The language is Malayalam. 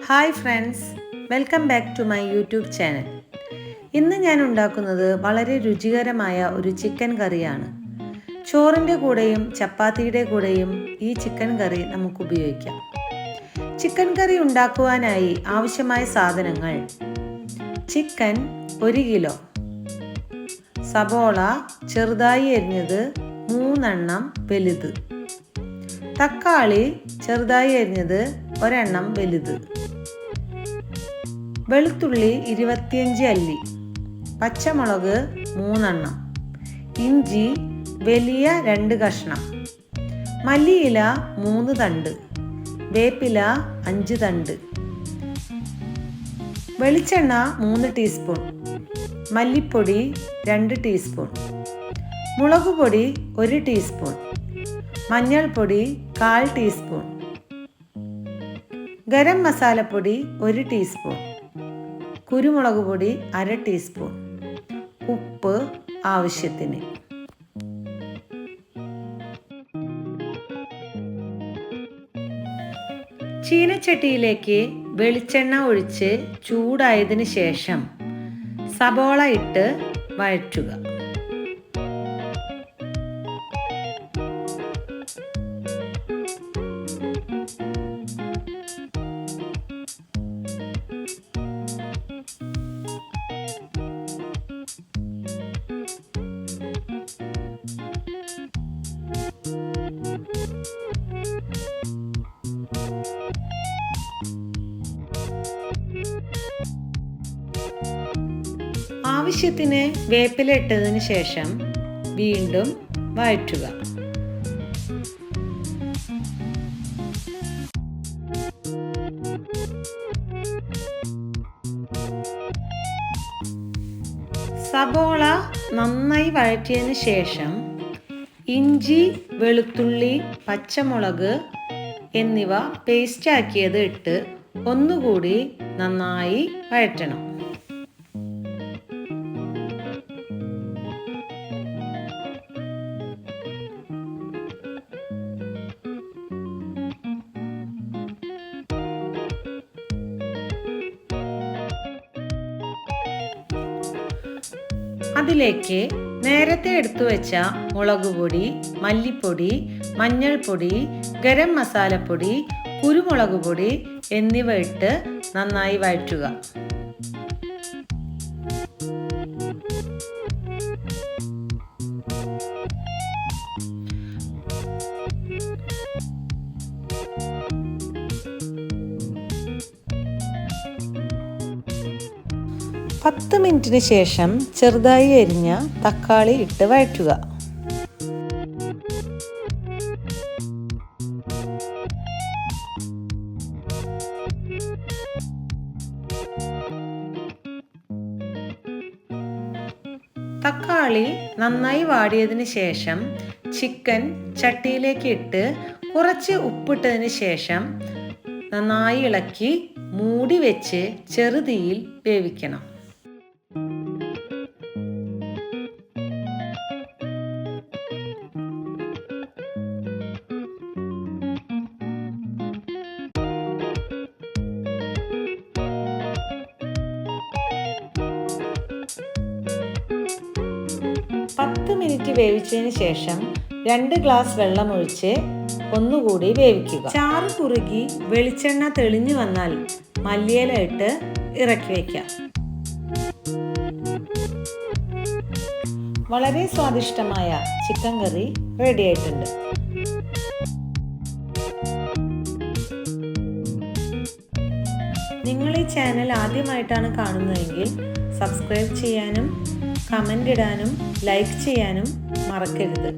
Hi friends, welcome back to my YouTube channel. ഇന്ന് ഞാൻ ഉണ്ടാക്കുന്നത് വളരെ രുചികരമായ ഒരു ചിക്കൻ കറിയാണ്. ചോറിൻ്റെ കൂടെയും ചപ്പാത്തിയുടെ കൂടെയും ഈ ചിക്കൻ കറി നമുക്ക് ഉപയോഗിക്കാം. ചിക്കൻ കറി ഉണ്ടാക്കുവാനായി ആവശ്യമായ സാധനങ്ങൾ: ചിക്കൻ 1 കിലോ, സബോള ചെറുതായി അരിഞ്ഞത് 3 എണ്ണം വലുത്, തക്കാളി ചെറുതായി അരിഞ്ഞത് 1 എണ്ണം വലുത്, വെളുത്തുള്ളി 25 അല്ലി, പച്ചമുളക് 3 എണ്ണം, ഇഞ്ചി വലിയ 2 കഷ്ണം, മല്ലിയില 3 തണ്ട്, വേപ്പില 5 തണ്ട്, വെളിച്ചെണ്ണ 3 ടീസ്പൂൺ, മല്ലിപ്പൊടി 2 ടീസ്പൂൺ, മുളക് പൊടി 1 ടീസ്പൂൺ, മഞ്ഞൾപ്പൊടി 1/4 ടീസ്പൂൺ, ഗരം മസാലപ്പൊടി 1 ടീസ്പൂൺ, കുരുമുളക് പൊടി 1/2 ടീസ്പൂൺ, ഉപ്പ് ആവശ്യത്തിന്. ചീനച്ചട്ടിയിലേക്ക് വെളിച്ചെണ്ണ ഒഴിച്ച് ചൂടായതിനു ശേഷം സബോള ഇട്ട് വഴറ്റുക. ആവശ്യത്തിന് വേപ്പില ഇട്ടതിന് ശേഷം വീണ്ടും വഴറ്റുക. സബോള നന്നായി വഴറ്റിയതിന് ശേഷം ഇഞ്ചി, വെളുത്തുള്ളി, പച്ചമുളക് എന്നിവ പേസ്റ്റാക്കിയത് ഇട്ട് ഒന്നുകൂടി നന്നായി വഴറ്റണം. അതിലേക്ക് നേരത്തെ എടുത്തു വെച്ച മുളക് പൊടി, മല്ലിപ്പൊടി, മഞ്ഞൾപ്പൊടി, ഗരം മസാലപ്പൊടി, കുരുമുളക് പൊടി എന്നിവ ഇട്ട് നന്നായി വഴറ്റുക. പത്ത് മിനിറ്റിന് ശേഷം ചെറുതായി അരിഞ്ഞ തക്കാളി ഇട്ട് വഴറ്റുക. തക്കാളി നന്നായി വാടിയതിന് ശേഷം ചിക്കൻ ചട്ടിയിലേക്ക് ഇട്ട് കുറച്ച് ഉപ്പിട്ടതിന് ശേഷം നന്നായി ഇളക്കി മൂടി വെച്ച് ചെറുതീയിൽ വേവിക്കണം. പത്ത് മിനിറ്റ് വേവിച്ചതിന് ശേഷം 2 ഗ്ലാസ് വെള്ളം ഒഴിച്ച് ഒന്നുകൂടി വേവിക്കുക. ചാറ് കുറുകി വെളിച്ചെണ്ണ തെളിഞ്ഞു വന്നാൽ മല്ലിയില ഇട്ട് ഇറക്കി വയ്ക്കാം. വളരെ സ്വാദിഷ്ടമായ ചിക്കൻ കറി റെഡി ആയിട്ടുണ്ട്. നിങ്ങൾ ഈ ചാനൽ ആദ്യമായിട്ടാണ് കാണുന്നതെങ്കിൽ സബ്സ്ക്രൈബ് ചെയ്യാനും കമൻ്റ് ഇടാനും ലൈക്ക് ചെയ്യാനും മറക്കരുത്.